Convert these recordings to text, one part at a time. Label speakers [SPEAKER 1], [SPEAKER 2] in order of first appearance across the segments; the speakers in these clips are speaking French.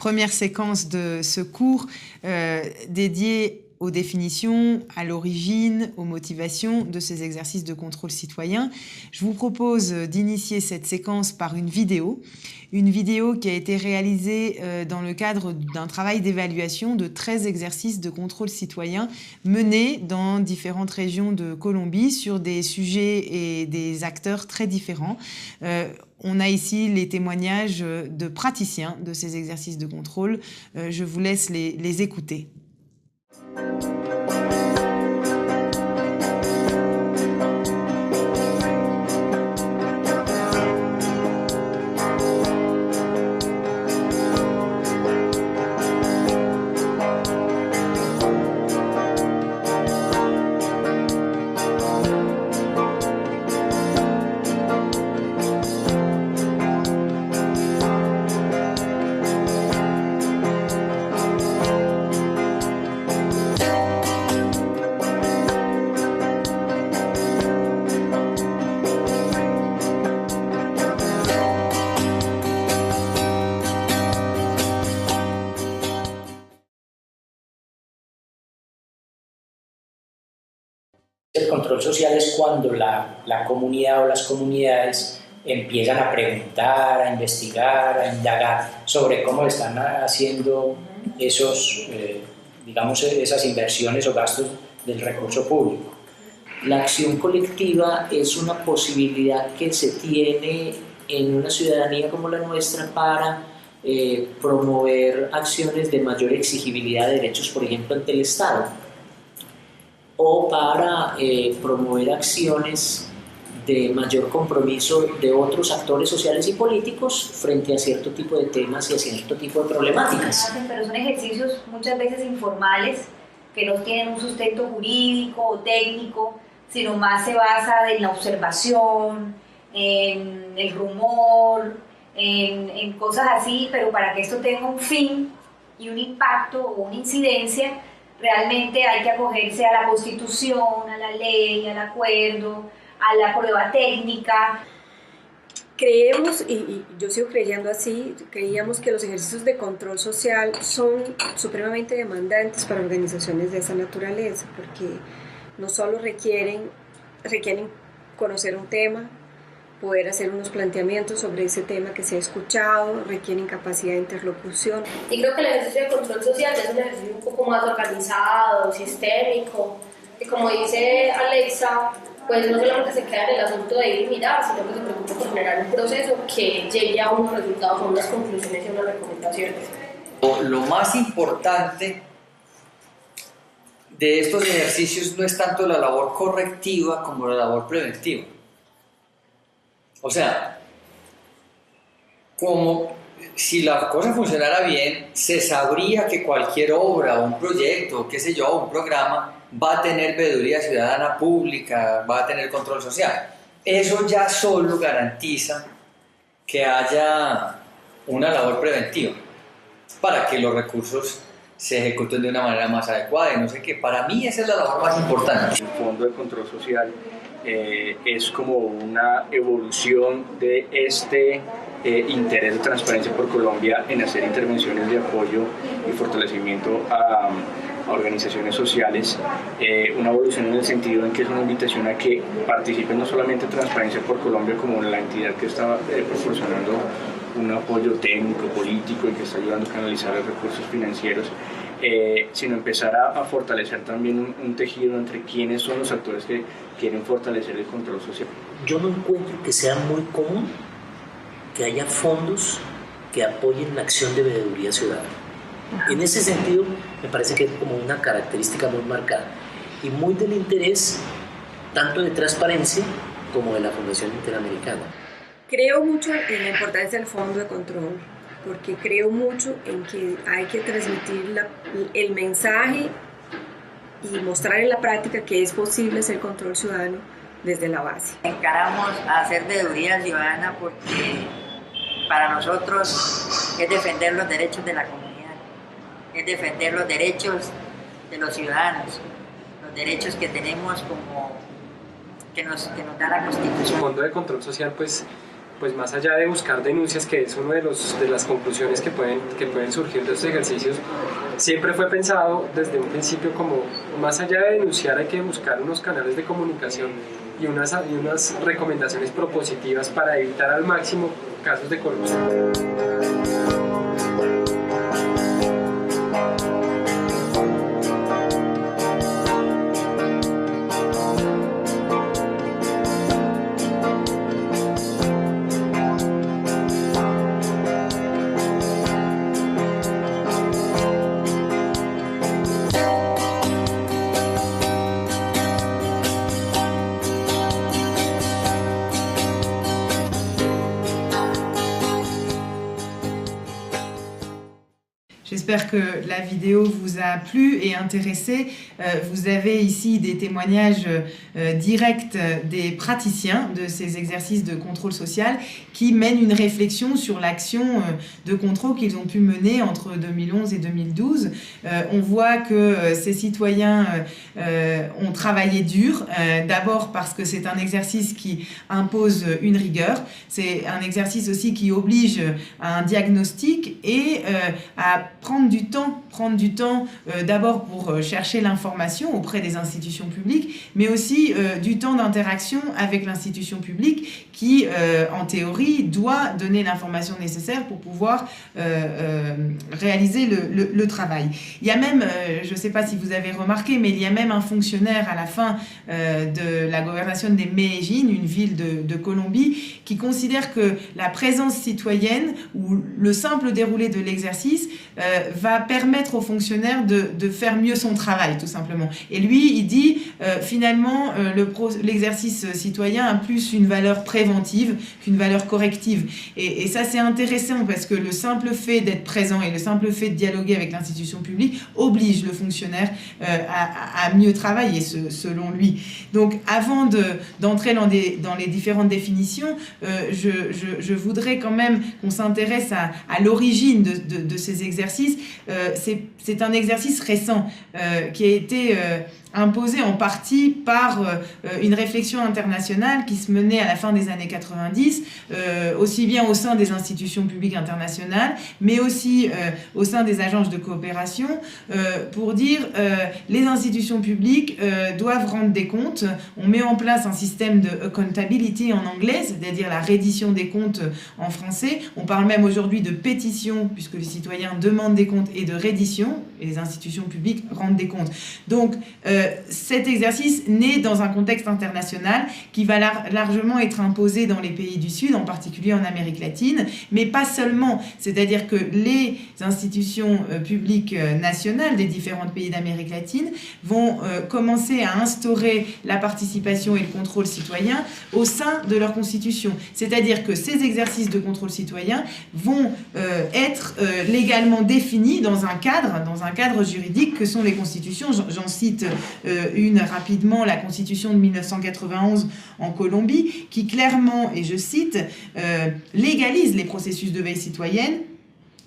[SPEAKER 1] première séquence de ce cours dédiée aux définitions, à l'origine, aux motivations de ces exercices de contrôle citoyen. Je vous propose d'initier cette séquence par une vidéo qui a été réalisée dans le cadre d'un travail d'évaluation de 13 exercices de contrôle citoyen menés dans différentes régions de Colombie sur des sujets et des acteurs très différents. On a ici les témoignages de praticiens de ces exercices de contrôle. Je vous laisse les écouter.
[SPEAKER 2] El control social es cuando la comunidad o las comunidades empiezan a preguntar, a investigar, a indagar sobre cómo están haciendo esas inversiones o gastos del recurso público. La acción colectiva es una posibilidad que se tiene en una ciudadanía como la nuestra para promover acciones de mayor exigibilidad de derechos, por ejemplo, ante el Estado, o para promover acciones de mayor compromiso de otros actores sociales y políticos frente a cierto tipo de temas y a cierto tipo de problemáticas.
[SPEAKER 3] Pero son ejercicios muchas veces informales que no tienen un sustento jurídico o técnico, sino más se basa en la observación, en el rumor, en cosas así, pero para que esto tenga un fin y un impacto o una incidencia, realmente hay que acogerse a la Constitución, a la ley, al acuerdo, a la prueba técnica.
[SPEAKER 4] Creemos, y yo sigo creyendo así, creíamos que los ejercicios de control social son supremamente demandantes para organizaciones de esa naturaleza, porque no solo requieren conocer un tema, poder hacer unos planteamientos sobre ese tema que se ha escuchado, requieren capacidad de interlocución.
[SPEAKER 5] Y creo que el ejercicio de control social es un ejercicio un poco más organizado, sistémico, y como dice Alexa, pues no solamente se queda en el asunto de ir y mirar, sino que se preocupa por generar un proceso que llegue a unos resultados, a unas conclusiones y unas recomendaciones.
[SPEAKER 6] Lo más importante de estos ejercicios no es tanto la labor correctiva como la labor preventiva. O sea, como si la cosa funcionara bien, se sabría que cualquier obra o un proyecto, qué sé yo, un programa, va a tener veeduría ciudadana pública, va a tener control social. Eso ya solo garantiza que haya una labor preventiva para que los recursos se ejecuten de una manera más adecuada y no sé qué. Para mí esa es la labor más importante.
[SPEAKER 7] El Fondo de Control Social es como una evolución de este interés de Transparencia por Colombia en hacer intervenciones de apoyo y fortalecimiento a organizaciones sociales, una evolución en el sentido en que es una invitación a que participen no solamente Transparencia por Colombia como la entidad que está proporcionando un apoyo técnico, político y que está ayudando a canalizar los recursos financieros, sino empezar a fortalecer también un tejido entre quiénes son los actores que quieren fortalecer el control social.
[SPEAKER 8] Yo no encuentro que sea muy común que haya fondos que apoyen la acción de veeduría ciudadana. En ese sentido, me parece que es como una característica muy marcada y muy del interés tanto de Transparencia como de la Fundación Interamericana.
[SPEAKER 4] Creo mucho en la importancia del fondo de control, porque creo mucho en que hay que transmitir el mensaje y mostrar en la práctica que es posible hacer control ciudadano desde la base.
[SPEAKER 9] Encaramos a hacer veeduría ciudadana porque para nosotros es defender los derechos de la comunidad, es defender los derechos de los ciudadanos, los derechos que tenemos como que nos da la Constitución.
[SPEAKER 10] El Fondo de Control Social pues pues más allá de buscar denuncias, que es una de las conclusiones que pueden surgir de estos ejercicios, siempre fue pensado desde un principio como, más allá de denunciar, hay que buscar unos canales de comunicación y unas recomendaciones propositivas para evitar al máximo casos de corrupción.
[SPEAKER 1] J'espère que la vidéo vous a plu et intéressé. Vous avez ici des témoignages directs des praticiens de ces exercices de contrôle social qui mènent une réflexion sur l'action de contrôle qu'ils ont pu mener entre 2011 et 2012. On voit que ces citoyens ont travaillé dur, d'abord parce que c'est un exercice qui impose une rigueur, c'est un exercice aussi qui oblige à un diagnostic et à prendre du temps d'abord pour chercher l'information auprès des institutions publiques, mais aussi du temps d'interaction avec l'institution publique qui, en théorie, doit donner l'information nécessaire pour pouvoir réaliser le travail. Il y a même, je ne sais pas si vous avez remarqué, mais il y a même un fonctionnaire à la fin de la gobernación de Medellín, une ville de Colombie, qui considère que la présence citoyenne ou le simple déroulé de l'exercice va permettre aux fonctionnaires de faire mieux son travail, tout simplement. Et lui, il dit, finalement, l'exercice citoyen a plus une valeur préventive qu'une valeur corrective. Et ça, c'est intéressant parce que le simple fait d'être présent et le simple fait de dialoguer avec l'institution publique oblige le fonctionnaire à mieux travailler, selon lui. Donc, avant d'entrer dans les différentes définitions, je voudrais quand même qu'on s'intéresse à l'origine de ces exercices. C'est un exercice récent qui a été imposé en partie par une réflexion internationale qui se menait à la fin des années 90, aussi bien au sein des institutions publiques internationales, mais aussi au sein des agences de coopération, pour dire les institutions publiques doivent rendre des comptes. On met en place un système de accountability en anglais, c'est-à-dire la reddition des comptes en français. On parle même aujourd'hui de pétition, puisque les citoyens demandent des comptes, et de reddition, et les institutions publiques rendent des comptes. Donc, cet exercice naît dans un contexte international qui va largement être imposé dans les pays du Sud, en particulier en Amérique latine, mais pas seulement. C'est-à-dire que les institutions publiques nationales des différents pays d'Amérique latine vont commencer à instaurer la participation et le contrôle citoyen au sein de leur constitution. C'est-à-dire que ces exercices de contrôle citoyen vont être légalement définis dans un cadre juridique que sont les constitutions. J'en cite une rapidement, la Constitution de 1991 en Colombie, qui clairement, et je cite, légalise les processus de veille citoyenne.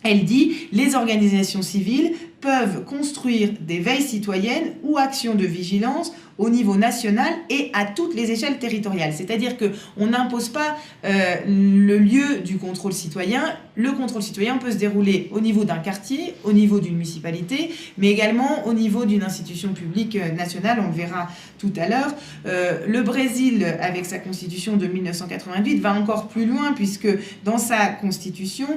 [SPEAKER 1] Elle dit « Les organisations civiles peuvent construire des veilles citoyennes ou actions de vigilance au niveau national et à toutes les échelles territoriales. » C'est-à-dire qu'on n'impose pas le lieu du contrôle citoyen. Le contrôle citoyen peut se dérouler au niveau d'un quartier, au niveau d'une municipalité, mais également au niveau d'une institution publique nationale, on le verra tout à l'heure. Le Brésil, avec sa constitution de 1988, va encore plus loin, puisque dans sa constitution,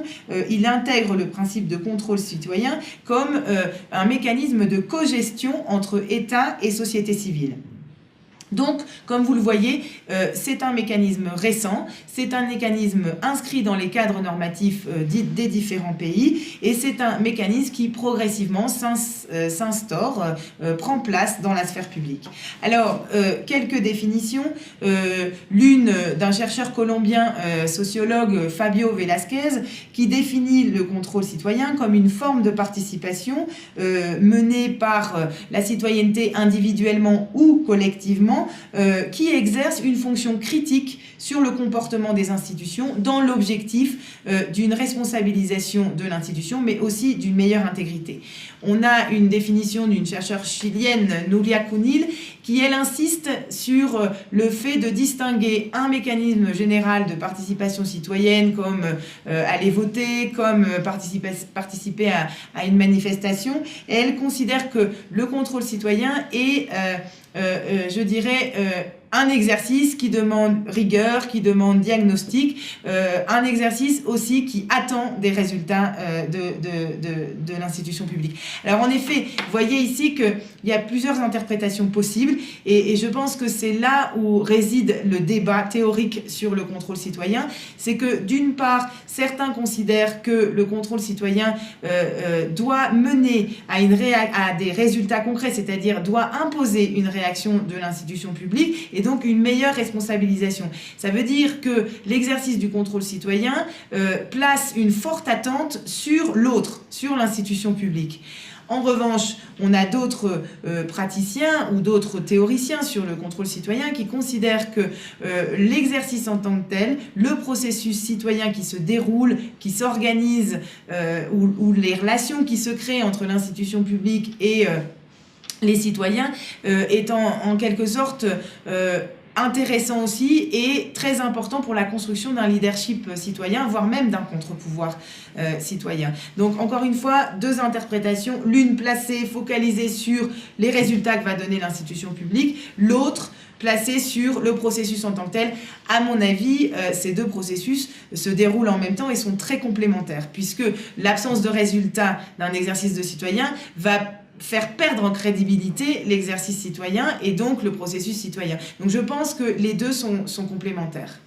[SPEAKER 1] il intègre le principe de contrôle citoyen comme un mécanisme de cogestion entre État et société civile. Donc, comme vous le voyez, c'est un mécanisme récent, c'est un mécanisme inscrit dans les cadres normatifs des différents pays, et c'est un mécanisme qui progressivement s'instaure, prend place dans la sphère publique. Alors, quelques définitions. L'une d'un chercheur colombien, sociologue Fabio Velázquez, qui définit le contrôle citoyen comme une forme de participation menée par la citoyenneté individuellement ou collectivement, qui exerce une fonction critique sur le comportement des institutions dans l'objectif d'une responsabilisation de l'institution, mais aussi d'une meilleure intégrité. On a une définition d'une chercheure chilienne, Nuria Cunil, qui elle insiste sur le fait de distinguer un mécanisme général de participation citoyenne comme aller voter, comme participer à une manifestation. Et elle considère que le contrôle citoyen est, je dirais, un exercice qui demande rigueur, qui demande diagnostic, un exercice aussi qui attend des résultats de l'institution publique. Alors en effet, vous voyez ici qu'il y a plusieurs interprétations possibles et je pense que c'est là où réside le débat théorique sur le contrôle citoyen. C'est que d'une part, certains considèrent que le contrôle citoyen doit mener à des résultats concrets, c'est-à-dire doit imposer une réaction de l'institution publique et donc une meilleure responsabilisation. Ça veut dire que l'exercice du contrôle citoyen place une forte attente sur l'autre, sur l'institution publique. En revanche, on a d'autres praticiens ou d'autres théoriciens sur le contrôle citoyen qui considèrent que l'exercice en tant que tel, le processus citoyen qui se déroule, qui s'organise, ou les relations qui se créent entre l'institution publique et les citoyens est en quelque sorte intéressant aussi et très important pour la construction d'un leadership citoyen, voire même d'un contre-pouvoir citoyen. Donc encore une fois, deux interprétations, l'une placée, focalisée sur les résultats que va donner l'institution publique, l'autre placée sur le processus en tant que tel. À mon avis, ces deux processus se déroulent en même temps et sont très complémentaires, puisque l'absence de résultats d'un exercice de citoyen va faire perdre en crédibilité l'exercice citoyen et donc le processus citoyen. Donc je pense que les deux sont complémentaires.